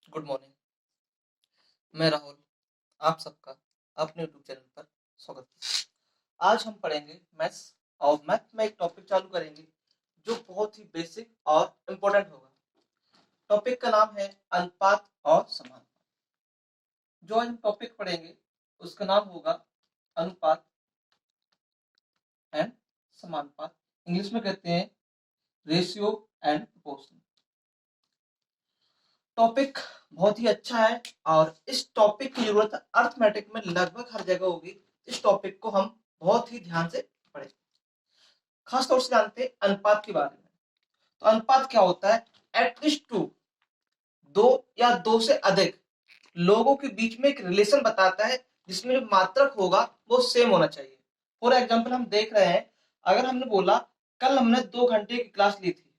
Good morning. मैं राहुल, आप सबका अपने यूट्यूब चैनल पर स्वागत है। आज हम पढ़ेंगे मैथ्स और मैथ में एक टॉपिक चालू करेंगे जो बहुत ही बेसिक और इम्पोर्टेंट होगा। टॉपिक का नाम है अनुपात और समानुपात। जो आज हम टॉपिक पढ़ेंगे उसका नाम होगा अनुपात एंड समानुपात। इंग्लिश में कहते हैं रेशियो एंड प्रोपोर्शन। टॉपिक बहुत ही अच्छा है और इस टॉपिक की जरूरत अर्थमेटिक में लगभग हर जगह होगी। इस टॉपिक को हम बहुत ही ध्यान से पढ़ें। खास तौर से जानते हैं अनुपात के बारे में। तो अनुपात क्या होता है? एटलीस्ट टू, दो या दो से अधिक लोगों के बीच में एक रिलेशन बताता है जिसमें जो मात्रक होगा वो सेम होना चाहिए। फॉर एग्जाम्पल हम देख रहे हैं, अगर हमने बोला कल हमने 2 घंटे की क्लास ली थी,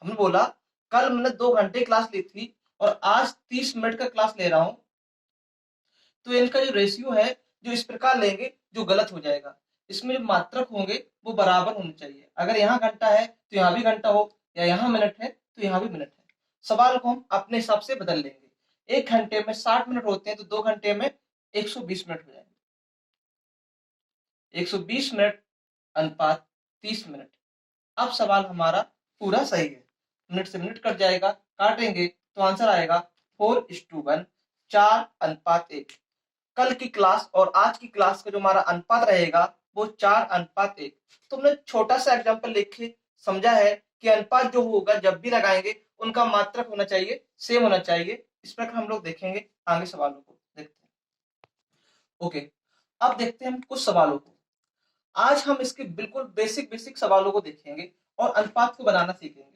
हमने बोला कल हमने 2 घंटे क्लास ली थी और आज 30 मिनट का क्लास ले रहा हूं, तो इनका जो रेशियो है जो इस प्रकार लेंगे जो गलत हो जाएगा। इसमें जो मात्रक होंगे वो बराबर होने चाहिए। अगर यहाँ घंटा है तो यहाँ भी घंटा हो, या यहाँ मिनट है तो यहाँ भी मिनट है। सवाल को हम अपने हिसाब से बदल लेंगे। 1 घंटे में 60 मिनट होते हैं तो 2 घंटे में 120 मिनट हो जाएंगे। 120 मिनट अनुपात 30 मिनट। अब सवाल हमारा पूरा सही है। मिनट से मिनट कट जाएगा, काटेंगे तो आंसर आएगा 4:1, 4:1। कल की क्लास और आज की क्लास का जो हमारा अनुपात रहेगा वो 4:1। तो हमने छोटा सा एग्जांपल लिख के समझा है कि अनुपात जो होगा जब भी लगाएंगे उनका मात्रक होना चाहिए, सेम होना चाहिए। इस प्रकार हम लोग देखेंगे आगे सवालों को देखते हैं। ओके, अब देखते हैं हम कुछ सवालों को। आज हम इसके बिल्कुल बेसिक बेसिक सवालों को देखेंगे और अनुपात को बनाना सीखेंगे।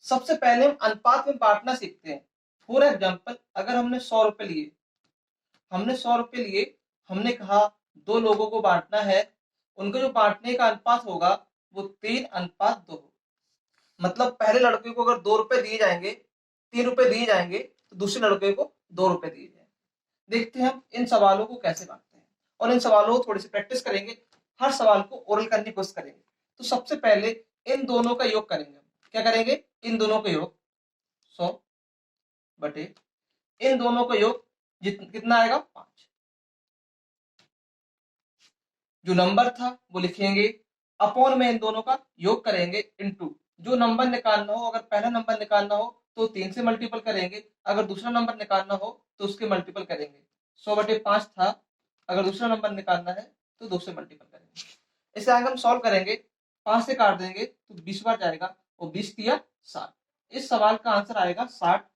सबसे पहले हम अनुपात में बांटना सीखते हैं। फॉर एग्जाम्पल, अगर हमने 100 रुपए लिए, हमने कहा 2 लोगों को बांटना है, उनका जो बांटने का अनुपात होगा वो 3:2 होगा। मतलब पहले लड़के को अगर 2 रुपए दिए जाएंगे, 3 रुपए दिए जाएंगे, तो दूसरे लड़के को 2 रुपए दिए जाएंगे। देखते हैं हम इन सवालों को कैसे बांटते हैं और इन सवालों को थोड़ी सी प्रैक्टिस करेंगे। हर सवाल को ओरल करने की कोशिश करेंगे। तो सबसे पहले इन दोनों का योग करेंगे। क्या करेंगे? इन दोनों का योग 100 बटे इन दोनों का योग कितना आएगा? 5। जो नंबर था वो लिखेंगे, अपॉन में इन दोनों का योग करेंगे, इनटू जो नंबर निकालना हो। अगर पहला नंबर निकालना हो तो 3 से मल्टीपल करेंगे, अगर दूसरा नंबर निकालना हो तो उसके मल्टीपल करेंगे। 100/5 था, अगर दूसरा नंबर निकालना है तो 2 से मल्टीपल करेंगे। इसे आगे हम सॉल्व करेंगे, 5 से काट देंगे तो 20 बार जाएगा और 20 दिया 60। इस सवाल का आंसर आएगा 60।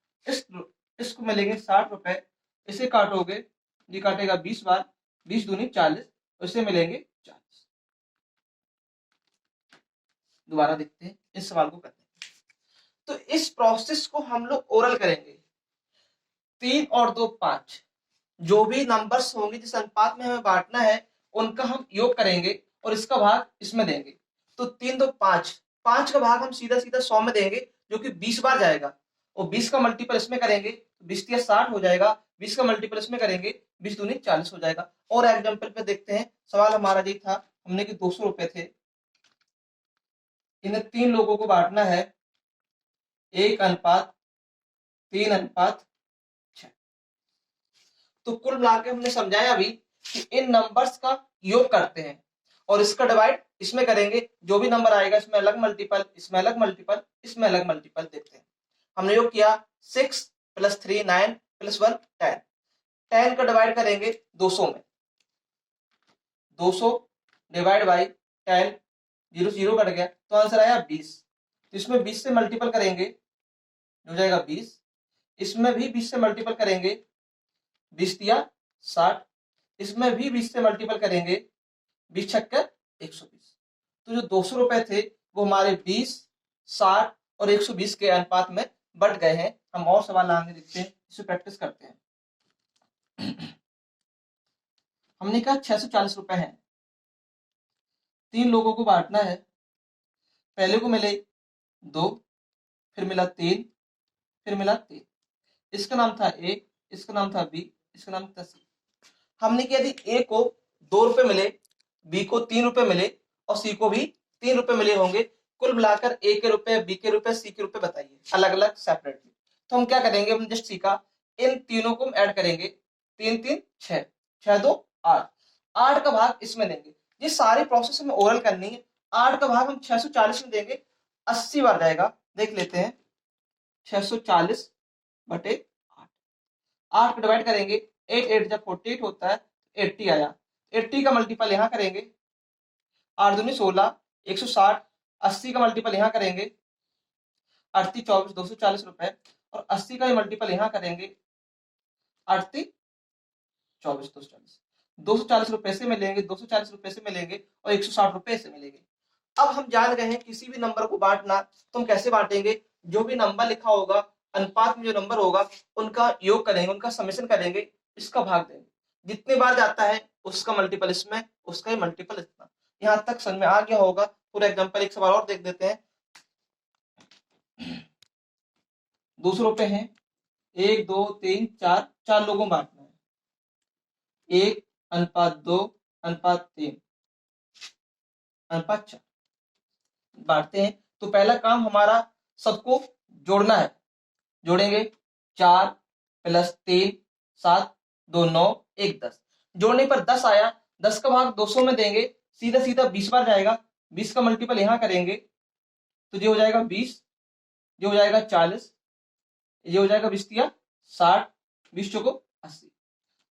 इसको मिलेंगे 60 रुपए। इसे काटोगे, ये काटेगा 20 बार, 20 दूनी 40, उसे मिलेंगे 40। दोबारा देखते हैं इस सवाल को करते हैं। तो इस प्रोसेस को हम लोग ओरल करेंगे। 3 और 2 5, जो भी नंबर्स होंगे जिस अनुपात में हमें बांटना है उनका हम योग करेंगे और इसका भाग इसमें देंगे। तो 3 2 5, 5 का भाग हम सीधा सीधा 100 में देंगे जो कि 20 बार जाएगा, और 20 का मल्टीपल इसमें करेंगे तो 20 या 60 हो जाएगा। 20 का मल्टीपल इसमें करेंगे, 20 दूनी 40 हो जाएगा। और एग्जाम्पल पे देखते हैं, सवाल हमारा ये था, हमने कि 200 रुपए थे, इन्हें 3 लोगों को बांटना है, 1:3:6। तो कुल मिलाकर हमने समझाया अभी कि इन नंबर्स का योग करते हैं और इसका डिवाइड इसमें करेंगे। जो भी नंबर आएगा इसमें अलग मल्टीपल, इसमें अलग मल्टीपल, इसमें अलग मल्टीपल। देखते हैं, हमने योग किया 6 + 3 9 + 1 10। 10 का डिवाइड करेंगे 200 में, 200 डिवाइड बाई 10, 0 0 कट गया तो आंसर आया 20। तो इसमें 20 से मल्टीपल करेंगे, हो जाएगा 20। इसमें भी 20 से मल्टीपल करेंगे, 20 दिया 60। इसमें भी 20 से मल्टीपल करेंगे, 20 छक्कर 120। तो जो 200 रुपए थे वो हमारे 20, 60 और 120 के अनुपात में बढ़ गए हैं। हम और सवाल आगे देखते हैं, इसे प्रैक्टिस करते हैं। हमने कहा 640 रुपए हैं, 3 लोगों को बांटना है। पहले को मिले 2, फिर मिला 3, फिर मिला 3। इसका नाम था ए, इसका नाम था बी, इसका नाम था सी। हमने किया यदि ए को 2 रुपए मिले, बी को 3 रुपए मिले और सी को भी 3 रुपए मिले होंगे, कुल मिलाकर ए के रुपए, बी के रुपए, सी के रुपए बताइए अलग अलग सेपरेटली। तो हम क्या करेंगे, हमने जस्ट सीखा, इन तीनों को हम ऐड करेंगे, 3 3 6, 6 2 8, 8 का भाग इसमें देंगे। ये सारी प्रोसेस हमें ओरल करनी है। 8 का भाग हम 640 में देंगे, 80 बार जाएगा। देख लेते हैं, 640 बटे 8, 8 को डिवाइड करेंगे, 8 8 जब 48 होता है, 80 आया। 80 का मल्टीपल यहाँ करेंगे, 8 दूनी 16, 160, 80 का मल्टीपल यहाँ करेंगे, 38 24, 240 रुपए, और 80 का मल्टीपल यहाँ करेंगे, 38 24, 240, 240 रुपए से मिलेंगे, 240 रुपए से मिलेंगे, और 160 रुपए से मिलेंगे। अब हम जान गए हैं किसी भी नंबर को बांटना, तो हम कैसे बांटेंगे, जो भी नंबर लिखा होगा, अनुपात में जो नंबर होगा उनका योग करेंगे, उनका समेशन करेंगे, इसका भाग देंगे। जितने बार जाता है उसका मल्टीपल इसमें, उसका ही मल्टीपल इतना। यहां तक समझ में आ गया होगा। फॉर एग्जांपल एक सवाल और देख देते हैं। 200 रुपए हैं, 1 2 3 4, 4 लोगों में बांटना है, 1 अनुपात 2 अनुपात 3 अनुपात 4 बांटते हैं। तो पहला काम हमारा सबको जोड़ना है, जोड़ेंगे, 4 + 3 7 2 9 1 10, जोड़ने पर 10 आया। 10 का भाग 200 में देंगे, सीधा सीधा 20 बार जाएगा। 20 का मल्टीपल यहां करेंगे तो ये हो जाएगा 20, ये हो जाएगा 40, ये हो जाएगा 20 या 60, 20 चौको 80।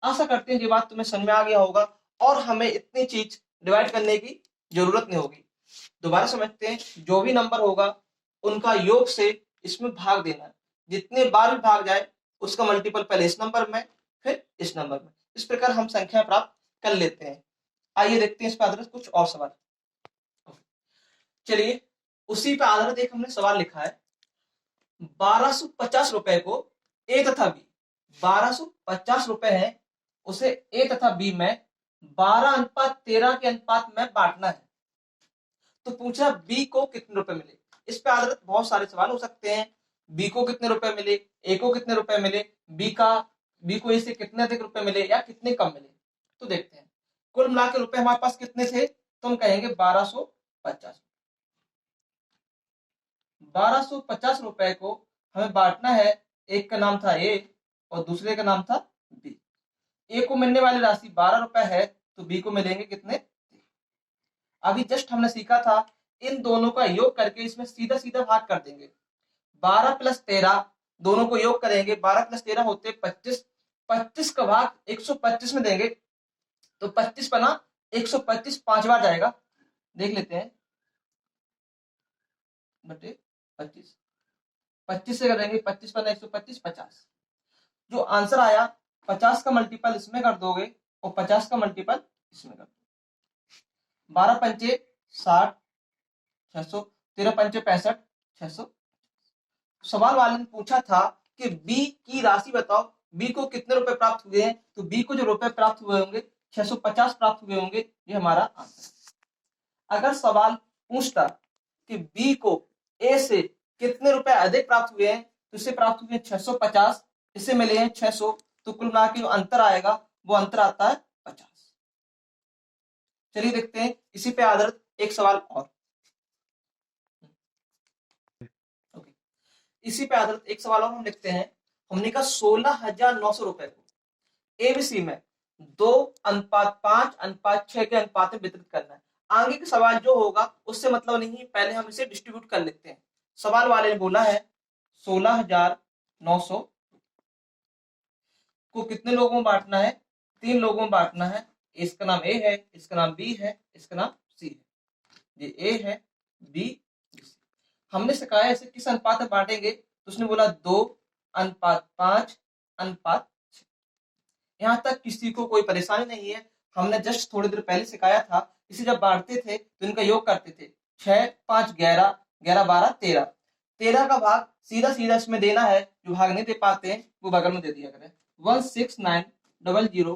आशा करते हैं ये बात तुम्हें समझ में आ गया होगा और हमें इतनी चीज डिवाइड करने की जरूरत नहीं होगी। दोबारा समझते हैं, जो भी नंबर होगा उनका योग से इसमें भाग देना है। जितने बार भी भाग जाए उसका मल्टीपल पहले इस नंबर में फिर इस नंबर में, इस प्रकार हम संख्या प्राप्त कर लेते हैं। आइए देखते हैं इस पर आधारित कुछ और सवाल। चलिए, उसी पे आधारित एक हमने सवाल लिखा है। 1250 रुपए को ए तथा बी, 1250 रुपए है, उसे ए तथा बी में 12:13 के अनुपात में बांटना है। तो पूछा बी को कितने रुपए मिले। इस पे आधारित बहुत सारे सवाल हो सकते हैं। बी को कितने रुपए मिले, ए को कितने रुपए मिले, बी को ए से कितने अधिक रुपए मिले या कितने कम मिले। तो देखते हैं, कुल मिला के रुपए हमारे पास कितने थे, तो हम कहेंगे 1250। 1250 रुपए को हमें बांटना है। एक का नाम था ए और दूसरे का नाम था बी। ए को मिलने वाली राशि 12 रुपए है, तो बी को मिलेंगे कितने। अभी जस्ट हमने सीखा था, इन दोनों का योग करके इसमें सीधा सीधा भाग कर देंगे। 12 + 13 दोनों को योग करेंगे, 12 + 13 होते 25, 25 का भाग 125 में देंगे, तो 25 बना 125 5 बार जाएगा। देख लेते हैं, बटे 25, 25 से करेंगे, 25 बना 125 50। जो आंसर आया 50 का मल्टीपल इसमें कर दोगे और 50 का मल्टीपल इसमें कर दोगे। 12 पंचे 60, 600, 13 पंचे 65, 600। सवाल वाले ने पूछा था कि बी की राशि बताओ, बी को कितने रुपए प्राप्त हुए हैं। तो बी को जो रुपए प्राप्त हुए होंगे 650 प्राप्त हुए होंगे, ये हमारा आंसर। अगर सवाल पूछता कि बी को ए से कितने रुपए अधिक प्राप्त हुए हैं, तो इसे प्राप्त हुए 650, इसे मिले हैं 600, तो कुल मिला के जो अंतर आएगा वो अंतर आता है 50। चलिए देखते हैं इसी पे आधारित एक सवाल और। इसी पे आधारित एक सवाल और हम लिखते हैं। हमने कहा 16,900 रुपए को एबीसी में 2:5:6 के अनुपात में वितरित करना है। आगे का सवाल जो होगा उससे मतलब नहीं, पहले हम इसे डिस्ट्रीब्यूट कर लेते हैं। सवाल वाले ने बोला है 16,900 को कितने लोगों में बांटना है, 3 लोगों में बांटना है। इसका नाम ए है, इसका नाम बी है, इसका नाम सी है। ये ए है, बी, हमने सिखाया इसे किस अनुपात में बांटेंगे, तो उसने बोला 2:5:6। यहां तक किसी को कोई परेशानी नहीं है, हमने जस्ट थोड़ी देर पहले सिखाया था। इसे जब बांटते थे तो इनका योग करते थे, 6 5 11, 11 12 13, 13 का भाग सीधा सीधा इसमें देना है। जो भाग नहीं दे पाते हैं वो बगल में दे दिया करें। 16900,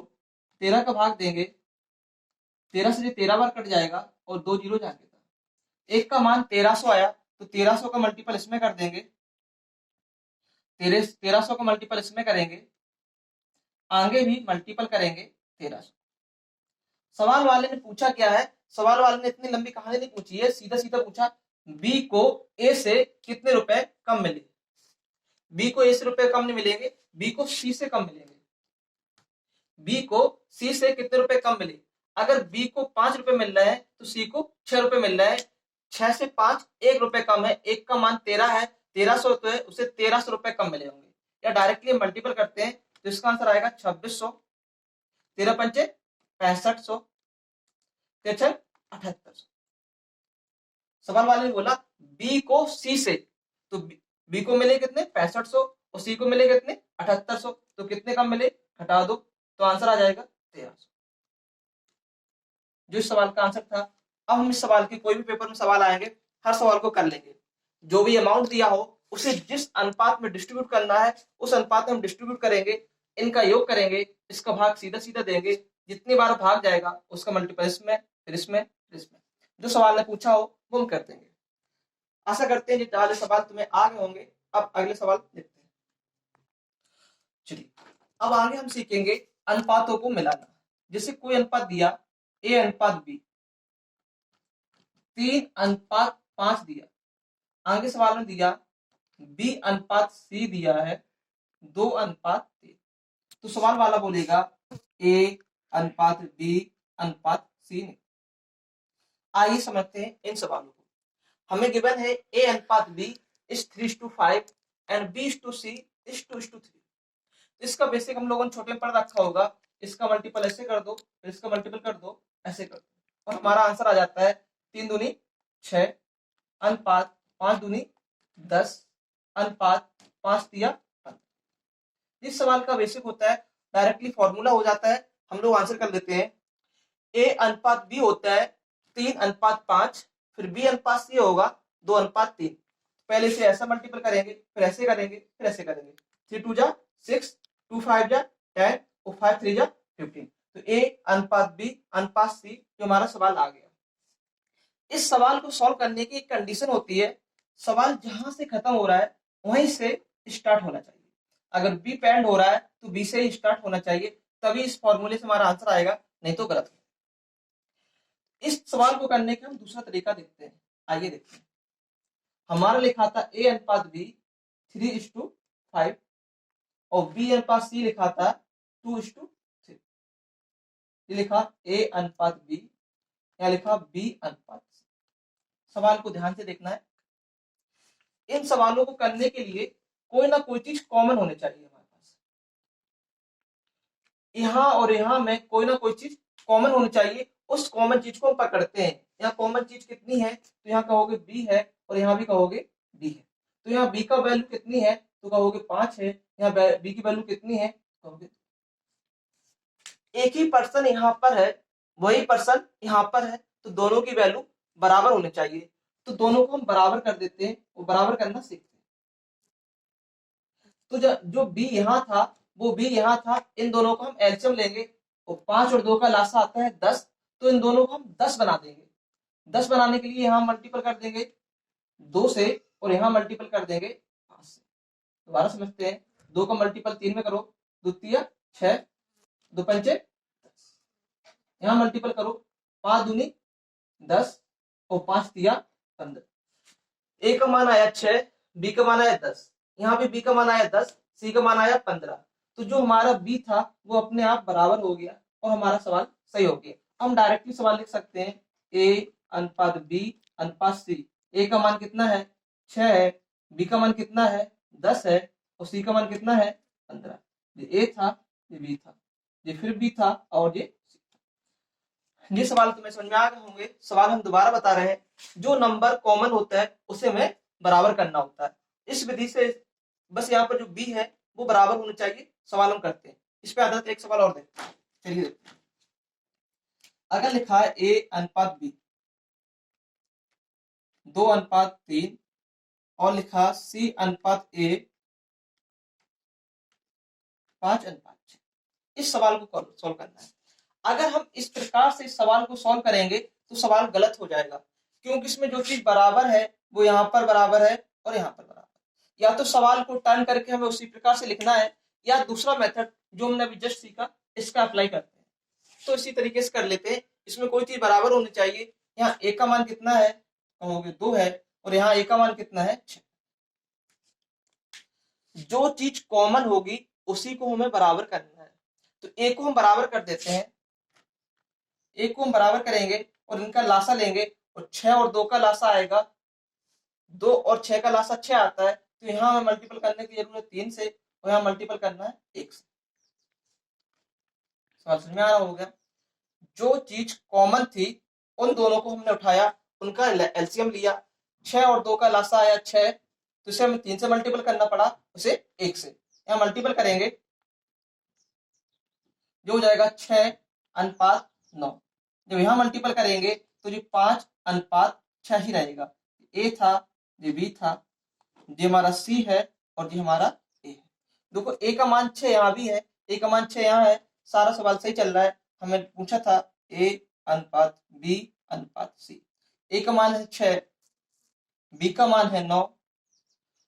13 का भाग देंगे, 13 से 13 बार कट जाएगा और 2 जीरो जाएंगे। एक का मान 1300 आया, तो 1300 का मल्टीपल इसमें कर देंगे, 1300 का मल्टीपल इसमें करेंगे, आगे भी मल्टीपल करेंगे 1300। सवाल वाले ने पूछा क्या है, सवाल वाले ने इतनी लंबी कहानी नहीं पूछी है, सीधा सीधा पूछा बी को ए से कितने रुपए कम मिले। बी को ए से रुपए कम नहीं मिलेंगे, बी को सी से कम मिलेंगे। बी को सी से कितने रुपए कम मिले? अगर बी को 5 रुपए मिल रहा है तो सी को 6 रुपए मिल रहा है। 6 से 5 1 रुपए कम है, एक का मान 13 है, 1300 तो है, उसे 1300 रुपए कम मिले होंगे। या डायरेक्टली मल्टीपल करते हैं तो इसका आंसर आएगा 2600, 13 पंचे 6500, 6 7800। सवाल वाले ने बोला बी को सी से, तो बी को मिले कितने 6500 और सी को मिले कितने 7800, तो कितने कम मिले हटा दो तो आंसर आ जाएगा 1300, जो इस सवाल का आंसर था। अब हम इस सवाल के कोई भी पेपर में सवाल आएंगे हर सवाल को कर लेंगे। जो भी अमाउंट दिया हो उसे जिस अनुपात में डिस्ट्रीब्यूट करना है उस अनुपात में हम डिस्ट्रीब्यूट करेंगे, इनका योग करेंगे, इसका भाग सीधा सीधा देंगे, जितनी बार भाग जाएगा उसका मल्टीपल इसमें फिर इसमें फिर इसमें। जो सवाल ने पूछा हो वो हम कर देंगे। आशा करते हैं जितने सवाल तुम्हें आ गए होंगे। अब अगले सवाल देखते हैं। चलिए अब आगे हम सीखेंगे अनुपातों को मिलाना। जैसे कोई अनुपात दिया ए अनुपात बी, 3 अनुपात 5 दिया। आगे सवाल में दिया बी अनुपात सी दिया है 2 अनुपात 3। तो सवाल वाला बोलेगा ए अनुपात बी अनुपात सी नहीं। आइए समझते हैं इन सवालों को। हमें गिवन है ए अनुपात B is 3:5 and B is to C is 2:3। इसका बेसिक हम लोगों ने छोटे में पढ़ रखा होगा। इसका मल्टीपल ऐसे कर दो, फिर इसका मल्टीपल कर दो, ऐसे कर दो, और हमारा आंसर आ जाता है 3 दूनी 6 अनुपात 5 दूनी 10 अनुपात 5 दिया 15। इस सवाल का बेसिक होता है डायरेक्टली फॉर्मूला हो जाता है, हम लोग आंसर कर लेते हैं। ए अनुपात बी होता है 3 अनुपात 5, फिर बी अनुपात सी होगा 2 अनुपात 3। पहले से ऐसा मल्टीपल करेंगे, फिर ऐसे करेंगे, फिर ऐसे करेंगे। 3 2 जा 6, 2 5 जा 10 और 5 3 जा 15। तो ए अनुपात बी अनुपात सी जो हमारा सवाल आ गया। इस सवाल को सॉल्व करने की एक कंडीशन होती है, सवाल जहां से खत्म हो रहा है वहीं से स्टार्ट होना चाहिए। अगर बी पे एंड हो रहा है तो बी से ही स्टार्ट होना चाहिए, तभी इस फॉर्मूले से हमारा आंसर आएगा, नहीं तो गलत है। इस सवाल को करने का हम दूसरा तरीका देखते हैं। आइए देखते हैं। हमारा लिखा था ए अनुपात बी 3:5 और बी अनुपात सी लिखा था 2:3। ये लिखा ए अनुपात बी, या लिखा बी अनुपात सी। सवाल को ध्यान से देखना है। इन सवालों को करने के लिए कोई ना कोई चीज कॉमन होनी चाहिए हमारे पास। यहां और यहां में कोई ना कोई चीज कॉमन होनी चाहिए। उस कॉमन चीज को हम पकड़ते हैं। यहाँ कॉमन चीज कितनी है तो यहाँ कहोगे बी है और यहाँ भी कहोगे बी है। तो यहाँ बी का वैल्यू कितनी है तो कहोगे 5 है। यहाँ बी की वैल्यू कितनी है कहोगे। एक ही पर्सन यहाँ पर है, वही पर्सन यहाँ पर है, तो दोनों की वैल्यू बराबर होनी चाहिए। तो दोनों को हम बराबर कर देते हैं, वो बराबर करना सीखते हैं। तो जो बी यहाँ था वो बी यहाँ था, इन दोनों को हम एलसीएम लेंगे और 5 और 2 का लासा आता है 10, तो इन दोनों को हम 10 बना देंगे। 10 बनाने के लिए यहाँ मल्टीपल कर देंगे 2 से और यहाँ मल्टीपल कर देंगे 5 से। दोबारा समझते हैं। 2 का मल्टीपल 3 में करो, 2 तिया 6, 2 पंचे 10। यहाँ मल्टीपल करो 5 दूनी 10 और 5 तिया 15। ए का मान आया 6, बी का मान आया 10, यहाँ भी बी का मान आया 10, सी का मान आया 15। तो जो हमारा बी था वो अपने आप बराबर हो गया और हमारा सवाल सही हो गया। हम डायरेक्टली सवाल लिख सकते हैं ए अनुपात बी अनुपात सी। ए का मान कितना है 6 है, बी का मान कितना है 10 है और सी का मान कितना है 15। ये ए था, ये बी था, ये फिर बी था और ये सी था। ये सवाल तुम्हें समझ में आ गए होंगे। सवाल हम दोबारा बता रहे हैं, जो नंबर कॉमन होता है उसे हमें बराबर करना होता है। इस विधि से बस यहाँ पर जो बी है वो बराबर होना चाहिए। सवाल हम करते हैं। इस पे आधारित एक सवाल और देखते हैं। चलिए देखते हैं। अगर लिखा है ए अनुपात बी 2 अनुपात 3 और लिखा सी अनुपात ए 5 अनुपात 6, इस सवाल को सॉल्व करना है। अगर हम इस प्रकार से इस सवाल को सॉल्व करेंगे तो सवाल गलत हो जाएगा, क्योंकि इसमें जो चीज बराबर है वो यहाँ पर बराबर है और यहाँ पर बराबर। या तो सवाल को टर्न करके हमें उसी प्रकार से लिखना है, या दूसरा मेथड जो हमने अभी जस्ट सीखा इसका अप्लाई करते हैं। तो इसी तरीके से कर लेते हैं। इसमें कोई चीज बराबर होनी चाहिए। यहाँ ए का मान कितना है कहोगे 2 है और यहाँ ए का मान कितना है 6। जो चीज कॉमन होगी उसी को हमें बराबर करना है। तो ए को हम बराबर कर देते हैं, ए को हम बराबर करेंगे और इनका लासा लेंगे और 6 और 2 का लासा आएगा, 2 और 6 का लासा 6 आता है। तो यहाँ हमें मल्टीपल करने की जरूरत है 3 से और यहाँ मल्टीपल करना है 1 से। सवाल समझ में आ रहा होगा। जो चीज कॉमन थी उन दोनों को हमने उठाया, उनका एलसीएम लिया, 6 और 2 का लासा आया 6, तो इसे हमें 3 से मल्टीपल करना पड़ा, उसे 1 से। यहाँ मल्टीपल करेंगे जो हो जाएगा 6 अनुपात 9। जब यहाँ मल्टीपल करेंगे तो ये 5 अनुपात 6 ही रहेगा। ए था, ये बी था, ये हमारा सी है और ये हमारा ए है। देखो ए का मान 6 यहाँ भी है, ए का मान 6 यहाँ है, सारा सवाल सही चल रहा है। हमें पूछा था ए अनुपात बी अनुपात सी। ए का मान है 6, बी का मान है 9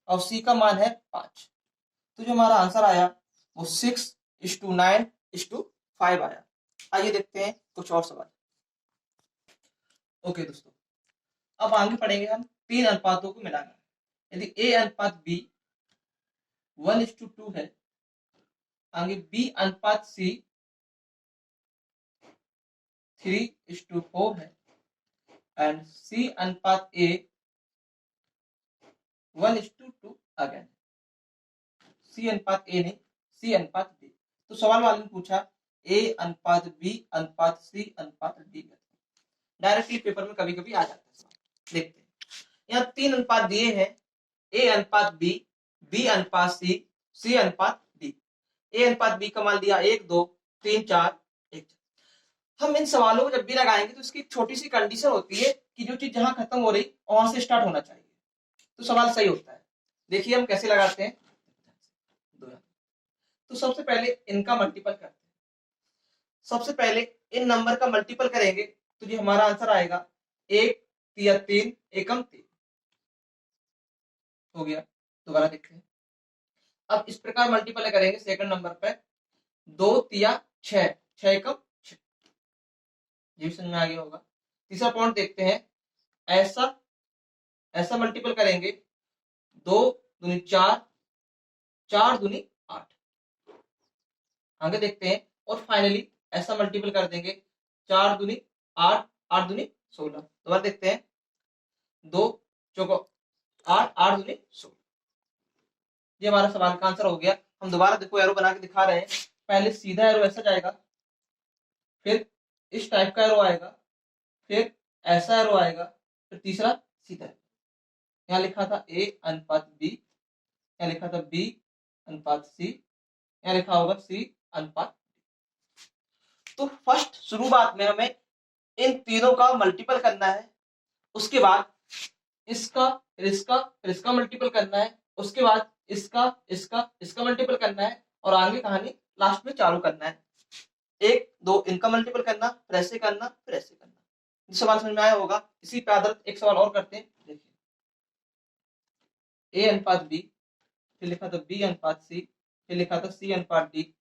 और सी का मान है 5। तो जो हमारा आंसर आया वो 6:9:5 आया। आइए देखते हैं कुछ और सवाल। ओके दोस्तों, अब आगे पढ़ेंगे हम 3 अनुपातों को मिलाना। यदि ए अनुपात बी 1:2 है, आगे बी अनुपात सी 3:4 है एंड सी अनुपात ए 1:2 अगेन। सी अनुपात ए नहीं, सी अनुपात बी। तो सवाल वाले ने पूछा ए अनुपात बी अनुपात सी अनुपात डी। डायरेक्टली पेपर में कभी कभी आ जाता है। देखते हैं, यहाँ 3 अनुपात दिए हैं, ए अनुपात बी, बी अनुपात सी अनुपात डी। ए अनुपात बी का मान दिया 1 2 3 4 1। हम इन सवालों को जब भी लगाएंगे तो इसकी छोटी सी कंडीशन होती है कि जो चीज जहां खत्म हो रही वहां से स्टार्ट होना चाहिए, तो सवाल सही होता है। देखिए हम कैसे लगाते हैं। तो सबसे पहले इनका मल्टीपल करते हैं। सबसे पहले इन नंबर का मल्टीपल करेंगे तो ये हमारा आंसर आएगा 1 तिया 3 एकम 3 हो गया। दोबारा देखते हैं। अब इस प्रकार मल्टीपल करेंगे सेकंड नंबर पे 2 तिया 6 6 एकम 6। ये भी समझ में आ गया होगा। तीसरा पॉइंट देखते हैं, ऐसा ऐसा मल्टीपल करेंगे 2 दूनी 4 4 दूनी 8। आगे देखते हैं और फाइनली ऐसा मल्टीपल कर देंगे 4 दूनी 8 8 दूनी 16। दोबारा देखते हैं 2 चौको 8 8 दूनी 16। ये हमारा सवाल का आंसर हो गया। हम दोबारा देखो एरो बना के दिखा रहे हैं। पहले सीधा एरो ऐसा जाएगा, फिर इस टाइप का एरो आएगा, फिर ऐसा एरो आएगा, फिर तीसरा सीधा। यहाँ लिखा था ए अनुपात बी, यहाँ लिखा था बी अनुपात सी, यहाँ लिखा होगा सी अनुपात। तो फर्स्ट शुरुआत में हमें इन तीनों का मल्टीपल करना है, उसके बाद इसका फिर इसका फिर इसका मल्टीपल करना है, उसके बाद इसका इसका इसका मल्टीपल करना है और आगे कहानी लास्ट में चालू करना है। 1 2 इनका मल्टीपल करना, फिर ऐसे करना, फिर ऐसे करना। सवाल समझ में आया होगा। इसी पे आधारित एक सवाल और करते हैं। देखिए ए अनुपात बी, फिर लिखा था बी अनुपात सी, फिर लिखा था सी अनुपात डी,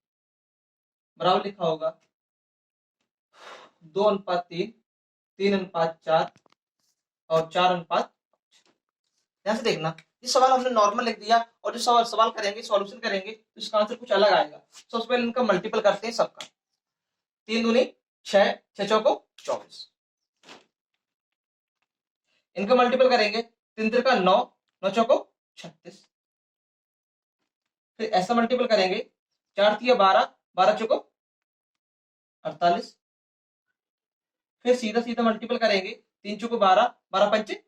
बराबर लिखा होगा 2 अनुपात 3 3 अनुपात 4 और 4 अनुपात। ध्यान से देखना, ये सवाल हमने नॉर्मल लिख दिया और जो सवाल करेंगे सॉल्यूशन करेंगे तो इसका आंसर कुछ अलग आएगा। सबसे पहले इनका मल्टीपल करते हैं सबका। 3 दूनी 6 6 चौको 24। इनका मल्टीपल करेंगे 3 तिरका 9 9 चौको 36। फिर ऐसा मल्टीपल करेंगे 4 तिया 12 12 चौको 48। फिर सीधा सीधा मल्टीपल करेंगे 3 चौको 12 12 पंचे।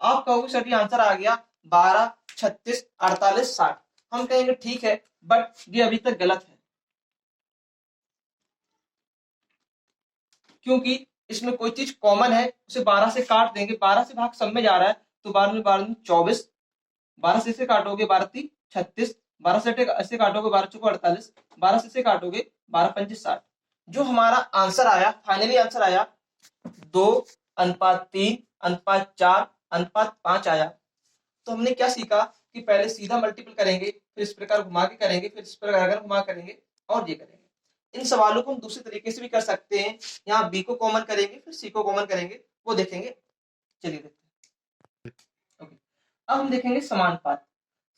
आप कहोगे सर ये आंसर आ गया 12 36 48 60। हम कहेंगे ठीक है, बट ये अभी तक गलत है, क्योंकि इसमें कोई चीज कॉमन है, उसे 12 से काट देंगे, 12 से भाग सब में जा रहा है, तो 12 में 12 24, 12 से इसे काटोगे 12 3 36, 12 से ऐसे काटोगे 12 चौको 48, 12 से इसे काटोगे 12 पंचे 60। जो हमारा आंसर आया, फाइनली आंसर आया 2 अनुपात 3 अनुपात 4 अनुपात 5 आया। तो हमने क्या सीखा कि पहले सीधा मल्टीपल करेंगे, फिर इस प्रकार घुमा के करेंगे, फिर इस प्रकार अगर घुमा करेंगे और ये करेंगे। इन सवालों को हम दूसरे तरीके से भी कर सकते हैं। यहाँ बी को कॉमन करेंगे, फिर सी को कॉमन करेंगे, वो देखेंगे। चलिए देखते हैं। ओके, अब हम देखेंगे समानुपात।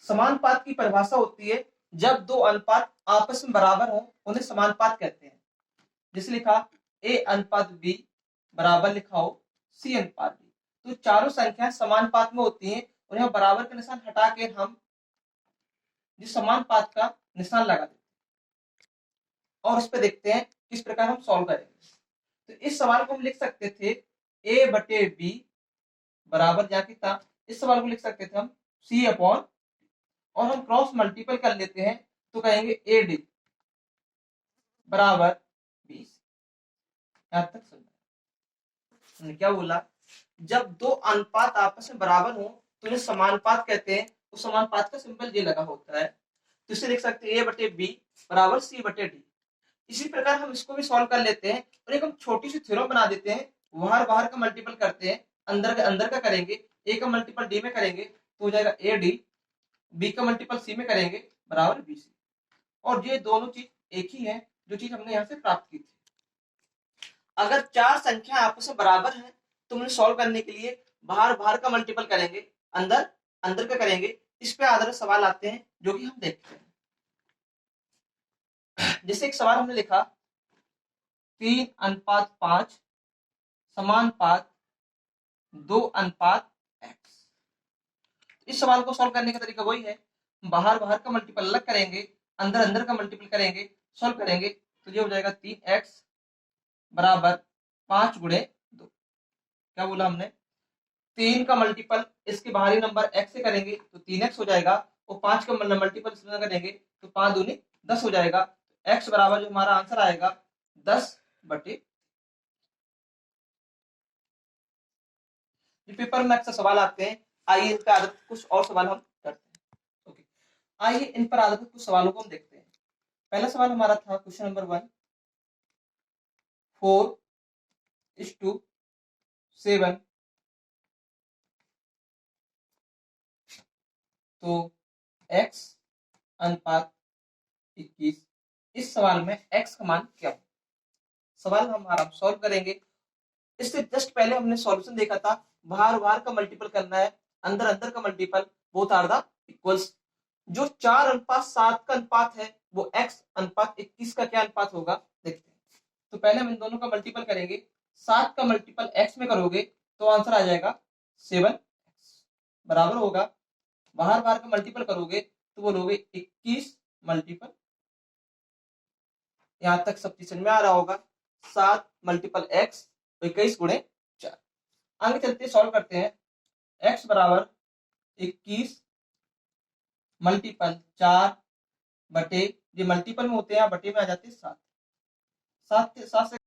समानुपात की परिभाषा होती है जब दो अनुपात आपस में बराबर हो उन्हें समानुपात कहते हैं। जैसे लिखा a अनुपात b बराबर लिखा हो c अनुपात b, तो चारों संख्याएं समानुपात में होती हैं और यहाँ बराबर का निशान हटा के हम जिस समानुपात का निशान लगा देते हैं और इस पे देखते हैं किस प्रकार हम सॉल्व करेंगे। तो इस सवाल को हम लिख सकते थे a बटे b बराबर जहाँ की था, इस सवाल को लिख सकते थे हम c अपॉन, और हम क्रॉस मल्टीपल कर लेते हैं तो कहेंगे ए डी बराबर 20। यहां तक समझ क्या बोला, जब दो अनुपात आपस में बराबर हो तो उन्हें समानुपात कहते हैं। उस समानुपात का सिंबल ये लगा होता है, तो इसे लिख सकते हैं a बटे बी बराबर सी बटे डी। इसी प्रकार हम इसको भी सॉल्व कर लेते हैं और एक हम छोटी सी थ्योरम बना देते हैं, बाहर बाहर का मल्टीपल करते हैं, अंदर का करेंगे, ए का मल्टीपल डी में करेंगे तो हो जाएगा ए डी, बी का मल्टीपल सी में करेंगे बराबर बी सी। और ये दोनों चीज एक ही है जो चीज हमने यहाँ से प्राप्त की थी। अगर चार संख्या आपस में बराबर है तो उन्हें सॉल्व करने के लिए बाहर बाहर का मल्टीपल करेंगे, अंदर अंदर का करेंगे। इस पे आधारित सवाल आते हैं जो कि हम देखते हैं। जैसे एक सवाल हमने लिखा 3:5 समानुपात 2:x। इस सवाल को सॉल्व करने का तरीका वही है, बाहर बाहर का मल्टीपल अलग करेंगे, अंदर अंदर का मल्टीपल करेंगे, सॉल्व करेंगे तो ये हो जाएगा 3x बराबर 5 गुणे 2। क्या बोला हमने, 3 का मल्टीपल इसके बाहरी नंबर x से करेंगे तो 3x हो जाएगा, और 5 का मल्टीपल इसमें करेंगे तो 5 दूनी 10 हो जाएगा। x बराबर जो हमारा आंसर आएगा 10 बटे। पेपर में अक्सर सवाल आते हैं, आइए इनका आधारित कुछ और सवाल हम करते हैं। ओके, आइए इन पर आधारित कुछ सवालों को हम देखते हैं। पहला सवाल हमारा था क्वेश्चन नंबर 1, 4:7 तो x अनुपात 21। इस सवाल में x का मान क्या हो, सवाल हमारा सॉल्व करेंगे। इससे जस्ट पहले हमने सॉल्यूशन देखा था, बाहर बाहर का मल्टीपल करना है, अंदर अंदर का multiple, both are the equals. जो 4:7 का अनुपात है वो x अनुपात 21 का क्या अनुपात होगा देखते हैं। तो पहले हम इन दोनों का मल्टीपल करेंगे, 7 का मल्टीपल x में करोगे तो आंसर आ जाएगा 7x बराबर होगा, बाहर बाहर का मल्टीपल करोगे तो बोलोगे 21 मल्टीपल, यहां तक सब चीज समझ में आ रहा होगा, 7 मल्टीपल x 21 गुणे 4। आगे चलते सॉल्व करते हैं, x बराबर 21 मल्टीपल 4 बटे, ये मल्टीपल में होते हैं बटे में आ जाते हैं 7 से